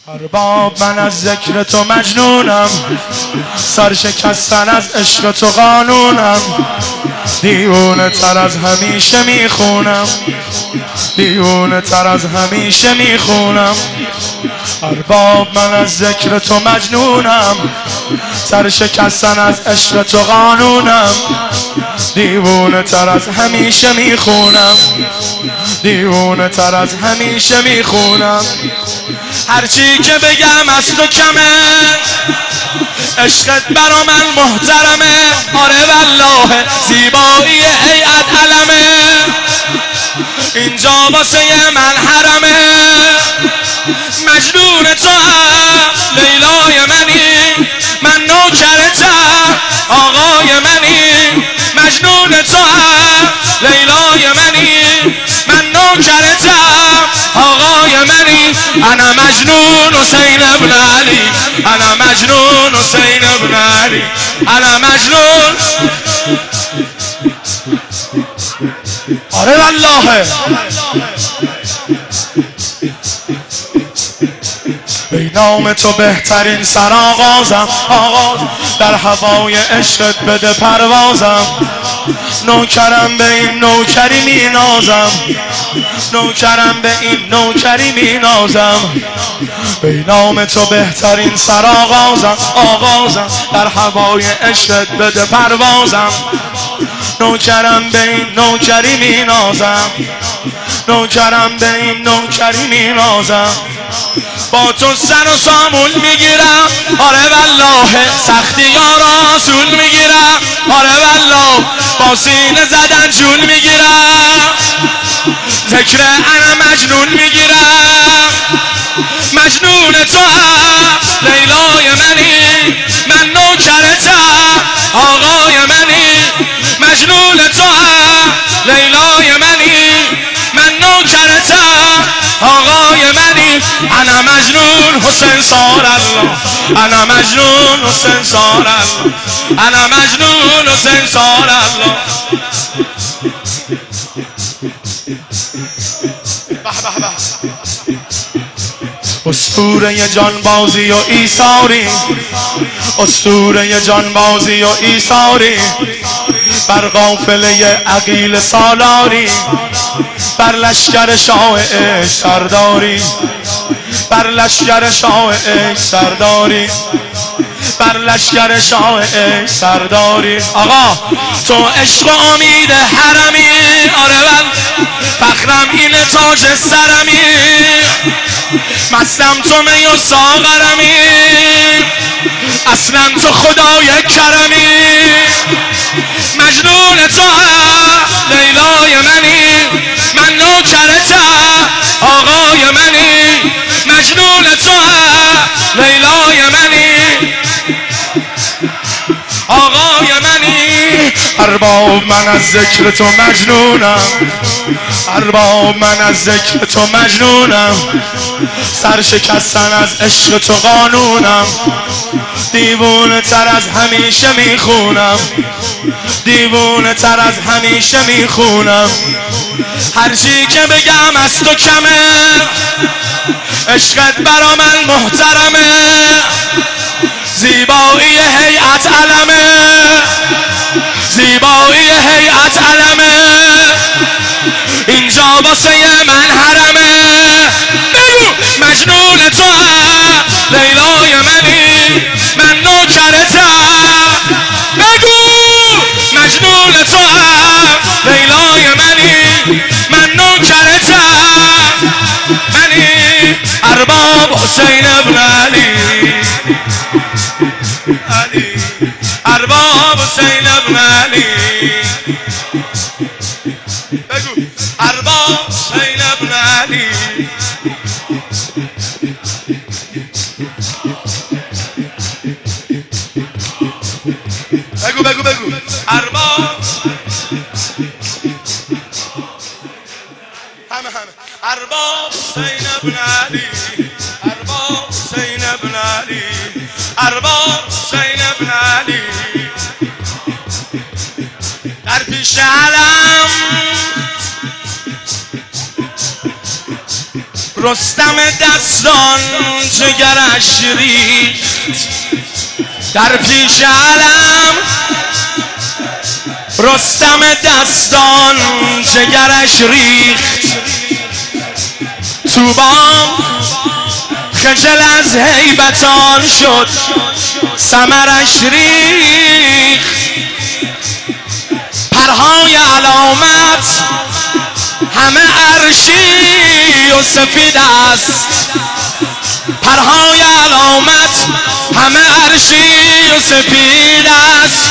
ارباب من از ذکر تو مجنونم، سرشکستن از عشق تو قانونم، دیوونه تر از همیشه میخونم، دیوونه تر از همیشه میخونم. ارباب من از ذکر تو مجنونم، سرشکستن از عشق تو قانونم، دیوونه تر از همیشه میخونم، دیوونه تر از همیشه میخونم. هرچی که بگم از تو کمه، عشقت برا من محترمه. آره والله زیبایی هیئت علمه، اینجا واسه من حرمه. مجنون تو هم لیلای منی، من نوکرتم آقای منی. مجنون تو هم لیلای منی، من نوکرتم آقای منی. انا مجنون حسین ابن علی، انا مجنون حسین ابن علی، انا مجنون. آره والله به نام تو بهترین سرآغازم، آغاز در هوای عشقت بده پروازم. نوکرم به این نوکری می نازم، نوکرم به این نوکری می نازم. به نام تو بهترین سرآغازم، آغازم در هوای عشقت بده پروازم. نوکرم به این نوکری می نازم، نوکرم به این نوکری می نازم. با تو سر و سامون میگیرم، آره والله سختی ها را آسون میگیرم. آره والله با سینه زدن جون میگیرم، ذکر انا مجنون میگیرم. مجنون تو هم لیلای منی، من نوکرتم آقای منی. مجنون تو هم لیلای منی، من نوکرتم آقای منی. انا مجنون حسین صار الله، انا مجنون حسین صار الله، انا مجنون حسین صار الله. به به به اسطوره جانبازی و ایثاری، اسطوره جانبازی و ایثاری. بر قافله عقیل سالاری، بر لشکر شاه عشق سرداری، بر لشکر شاه عشق سرداری، بر لشکر شاه عشق سرداری. آقا تو عشق و امید حرمی، آره من فخرم اینه تاج سرمی. مستم تو می و ساغرمی، اصلا تو خدای کرمی. مجنون تو هم لیلای منی، من نوکرتم آقای منی. مجنون تو هم لیلای منی، آقای منی. ارباب من از ذکر تو مجنونم، ارباب من از ذکر تو مجنونم، سرشکستن از عشق تو قانونم، دیوونه تر از همیشه میخونم، دیوونه تر از همیشه میخونم. هر چی که بگم از تو کمه، عشقت برا من محترمه. زیبایی هیئت علمه، زیبایی هیئت علمه، اینجا واسه من حرمه. بگو مجنون تو هم لیلای منی، من نوکرتم. بگو مجنون تو هم لیلای منی، من نوکرتم. منی ارباب حسین ابن علی، علی ارباب حسین ابن علی. بگو ارباب حسین ابن علی. بگو بگو بگو ارباب، همه ارباب حسین ابن علی، ارباب حسین ابن علی، ارباب حسین ابن علی. در پیش علم رستم دستان جگرش ریخت در پیش علم، رستم دستان جگرش ریخت تو بام، خجل از هیبتان شد ثمرش ریخت. پرهای علامت همه عرشی و سفید است، پرهای علامت همه عرشی و سفید است،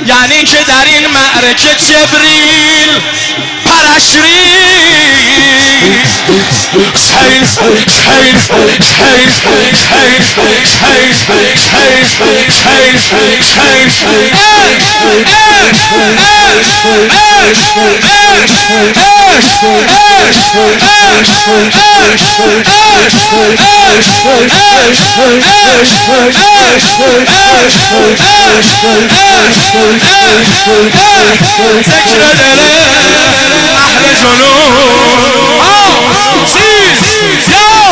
یعنی که در این معرکه جبریل پرش ذکر دل اهل جنون سیز یا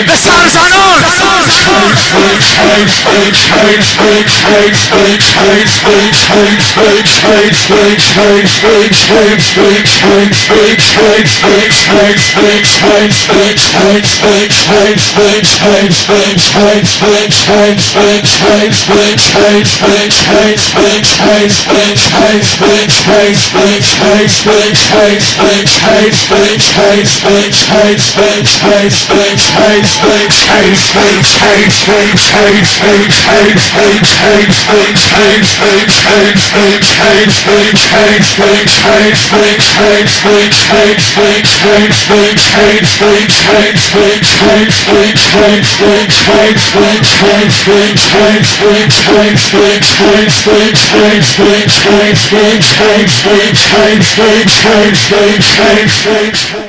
به سرزنان